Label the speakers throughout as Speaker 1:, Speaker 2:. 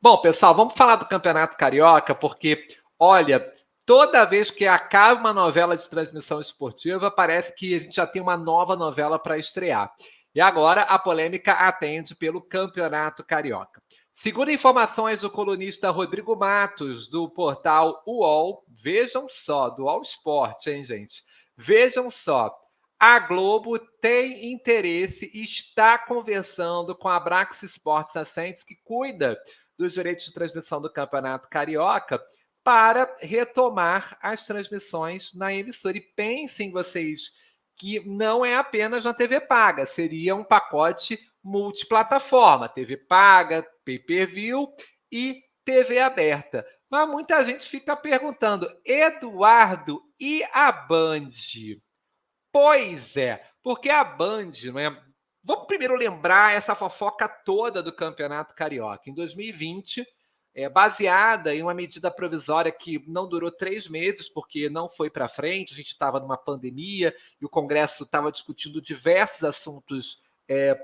Speaker 1: Bom, pessoal, vamos falar do Campeonato Carioca, porque, olha, toda vez que acaba uma novela de transmissão esportiva, parece que a gente já tem uma nova novela para estrear. E agora a polêmica atende pelo Campeonato Carioca. Segundo informações do colunista Rodrigo Matos, do portal UOL, vejam só, do UOL Sport, hein, gente? Vejam só. A Globo tem interesse e está conversando com a Brax Sports Ascentes, que cuida dos direitos de transmissão do Campeonato Carioca, para retomar as transmissões na emissora. E pensem vocês que não é apenas na TV paga, seria um pacote multiplataforma, TV paga, pay-per-view e TV aberta. Mas muita gente fica perguntando, Eduardo, e a Band? Pois é, porque a Band, não é? Vamos primeiro lembrar essa fofoca toda do Campeonato Carioca. Em 2020, baseada em uma medida provisória que não durou 3 meses, porque não foi para frente, a gente estava numa pandemia e o Congresso estava discutindo diversos assuntos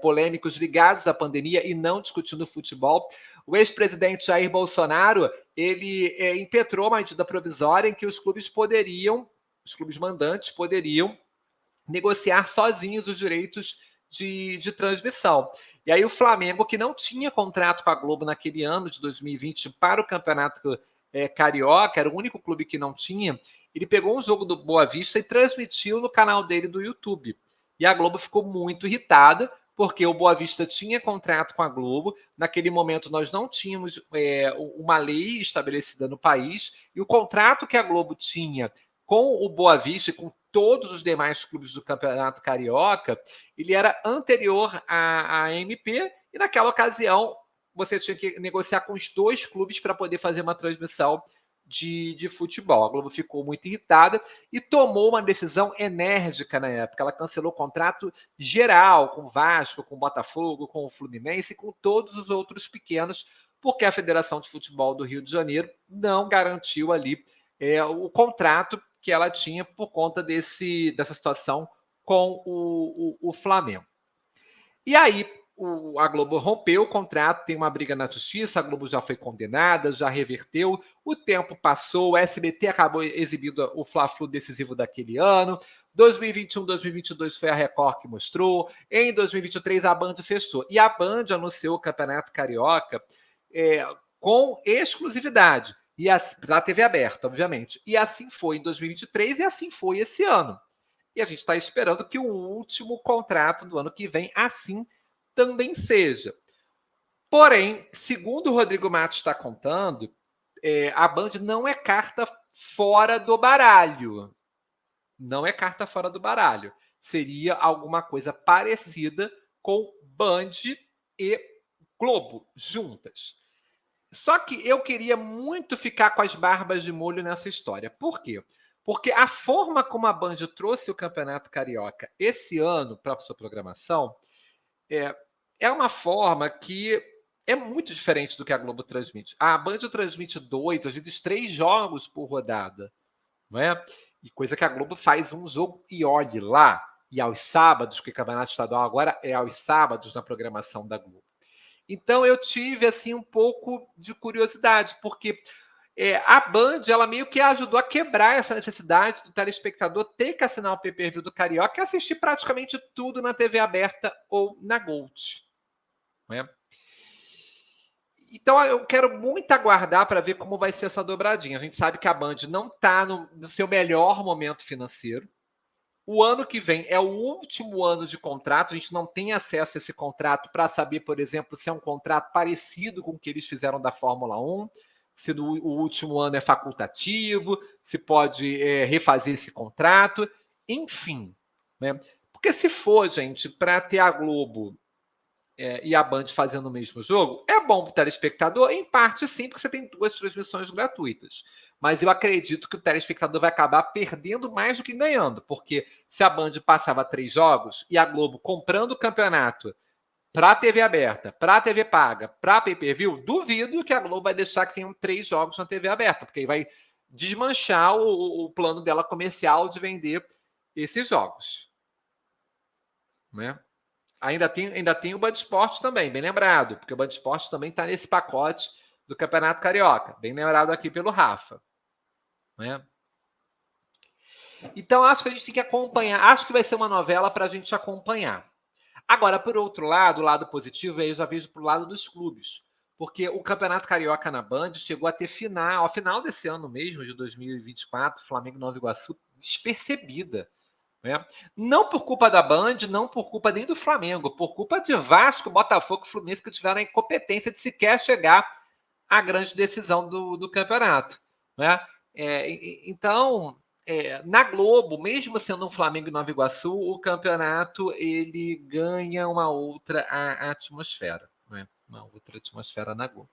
Speaker 1: polêmicos ligados à pandemia e não discutindo futebol. O ex-presidente Jair Bolsonaro, ele impetrou uma medida provisória em que os clubes mandantes poderiam negociar sozinhos os direitos de transmissão. E aí o Flamengo, que não tinha contrato com a Globo naquele ano de 2020 para o Campeonato Carioca, era o único clube que não tinha, ele pegou um jogo do Boa Vista e transmitiu no canal dele do YouTube. E a Globo ficou muito irritada, porque o Boa Vista tinha contrato com a Globo. Naquele momento, nós não tínhamos uma lei estabelecida no país, e o contrato que a Globo tinha com o Boa Vista e com todos os demais clubes do Campeonato Carioca, ele era anterior à MP, e naquela ocasião você tinha que negociar com os dois clubes para poder fazer uma transmissão de futebol. A Globo ficou muito irritada e tomou uma decisão enérgica na época. Ela cancelou o contrato geral com o Vasco, com o Botafogo, com o Fluminense e com todos os outros pequenos, porque a Federação de Futebol do Rio de Janeiro não garantiu ali o contrato que ela tinha por conta dessa situação com o Flamengo. E aí a Globo rompeu o contrato, tem uma briga na justiça, a Globo já foi condenada, já reverteu, o tempo passou, o SBT acabou exibindo o Fla-Flu decisivo daquele ano, 2021, 2022 foi a Record que mostrou, em 2023 a Band fechou, e a Band anunciou o Campeonato Carioca com exclusividade, e para a TV aberta, obviamente. E assim foi em 2023 e assim foi esse ano. E a gente está esperando que o último contrato do ano que vem assim também seja. Porém, segundo o Rodrigo Matos está contando, a Band não é carta fora do baralho. Não é carta fora do baralho. Seria alguma coisa parecida com Band e Globo juntas. Só que eu queria muito ficar com as barbas de molho nessa história. Por quê? Porque a forma como a Band trouxe o Campeonato Carioca esse ano para a sua programação é uma forma que é muito diferente do que a Globo transmite. A Band transmite 2, às vezes 3 jogos por rodada, não é? E coisa que a Globo faz um jogo e olhe lá. E aos sábados, porque o Campeonato Estadual agora é aos sábados na programação da Globo. Então eu tive assim um pouco de curiosidade, porque a Band ela meio que ajudou a quebrar essa necessidade do telespectador ter que assinar o pay-per-view do Carioca e assistir praticamente tudo na TV aberta ou na Gold. Né? Então eu quero muito aguardar para ver como vai ser essa dobradinha. A gente sabe que a Band não está no seu melhor momento financeiro. O ano que vem é o último ano de contrato, a gente não tem acesso a esse contrato para saber, por exemplo, se é um contrato parecido com o que eles fizeram da Fórmula 1, se o último ano é facultativo, se pode refazer esse contrato, enfim. Né? Porque se for, gente, para ter a Globo e a Band fazendo o mesmo jogo, é bom para o telespectador? Em parte sim, porque você tem 2 transmissões gratuitas. Mas eu acredito que o telespectador vai acabar perdendo mais do que ganhando, porque se a Band passava 3 jogos e a Globo comprando o campeonato para a TV aberta, para a TV paga, para a pay-per-view, duvido que a Globo vai deixar que tenham 3 jogos na TV aberta, porque aí vai desmanchar o plano dela comercial de vender esses jogos. Né? Ainda tem o Band Esportes também, bem lembrado, porque o Band Esportes também está nesse pacote do Campeonato Carioca. Bem lembrado aqui pelo Rafa. Né? Então, acho que a gente tem que acompanhar. Acho que vai ser uma novela para a gente acompanhar. Agora, por outro lado, o lado positivo, aí eu já vejo para o lado dos clubes. Porque o Campeonato Carioca na Band chegou a ter final, a final desse ano mesmo, de 2024, Flamengo e Nova Iguaçu, despercebida. Né? Não por culpa da Band, não por culpa nem do Flamengo, por culpa de Vasco, Botafogo e Fluminense, que tiveram a incompetência de sequer chegar à grande decisão do campeonato. Né? Então, na Globo, mesmo sendo um Flamengo e Nova Iguaçu, o campeonato ele ganha uma outra atmosfera. Né? Uma outra atmosfera na Globo.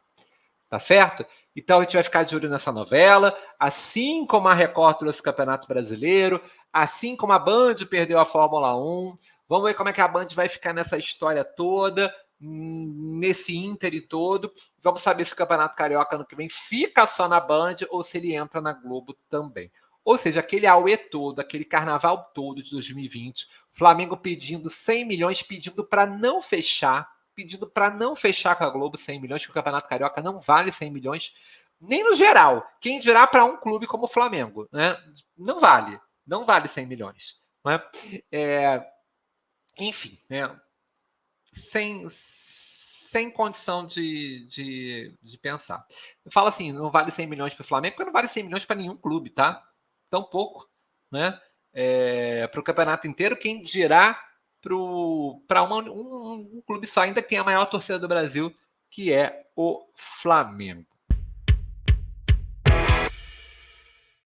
Speaker 1: Tá certo? Então a gente vai ficar de olho nessa novela, assim como a Record trouxe o Campeonato Brasileiro, assim como a Band perdeu a Fórmula 1. Vamos ver como é que a Band vai ficar nessa história toda, nesse íntere todo. Vamos saber se o Campeonato Carioca ano que vem fica só na Band ou se ele entra na Globo também. Ou seja, aquele auê todo, aquele carnaval todo de 2020, Flamengo pedindo 100 milhões, pedindo para não fechar com a Globo 100 milhões, que o Campeonato Carioca não vale 100 milhões, nem no geral. Quem dirá para um clube como o Flamengo? Né? Não vale 100 milhões. Né? Enfim, né? Sem condição de pensar. Eu falo assim, não vale 100 milhões para o Flamengo, porque não vale 100 milhões para nenhum clube, tá? Tão pouco, né? Para o campeonato inteiro, quem dirá para um clube só, ainda que tem a maior torcida do Brasil, que é o Flamengo.